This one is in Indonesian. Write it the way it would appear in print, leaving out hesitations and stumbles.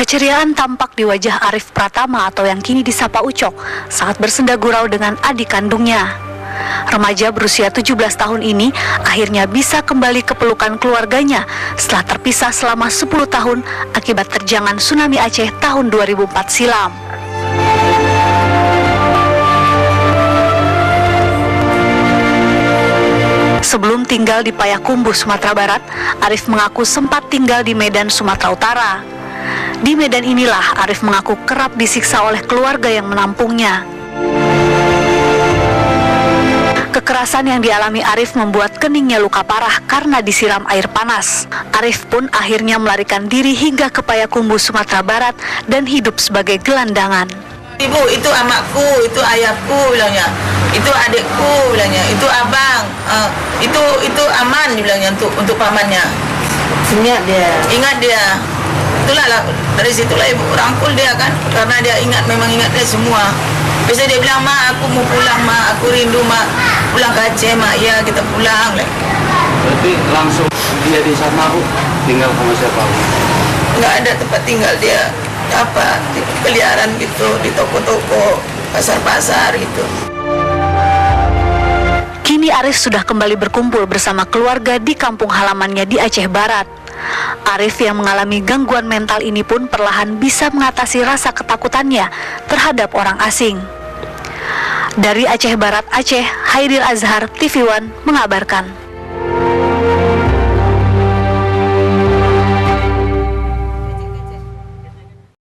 Keceriaan tampak di wajah Arif Pratama atau yang kini disapa Ucok saat bersenda gurau dengan adik kandungnya. Remaja berusia 17 tahun ini akhirnya bisa kembali ke pelukan keluarganya setelah terpisah selama 10 tahun akibat terjangan tsunami Aceh tahun 2004 silam. Sebelum tinggal di Payakumbuh, Sumatera Barat, Arif mengaku sempat tinggal di Medan, Sumatera Utara. Di Medan inilah Arif mengaku kerap disiksa oleh keluarga yang menampungnya. Kekerasan yang dialami Arif membuat keningnya luka parah karena disiram air panas. Arif pun akhirnya melarikan diri hingga ke Payakumbuh, Sumatera Barat dan hidup sebagai gelandangan. Ibu, itu amakku, itu ayahku bilangnya, itu adikku bilangnya, itu abang, itu aman bilangnya untuk pamannya. Ingat dia. Itulah dari situlah ibu rangkul dia kan, karena dia memang ingat dia semua. Biasa dia bilang, "Ma, aku mau pulang, ma, aku rindu, ma, pulang ke Aceh, ma." Ya, kita pulang. Berarti langsung dia di sana, Bu, tinggal sama siapa? Nggak ada tempat tinggal dia, di keliaran gitu, di toko-toko, pasar-pasar gitu. Kini Arif sudah kembali berkumpul bersama keluarga di kampung halamannya di Aceh Barat. Arif yang mengalami gangguan mental ini pun perlahan bisa mengatasi rasa ketakutannya terhadap orang asing. Dari Aceh Barat, Aceh, Haidil Azhar, TV One mengabarkan.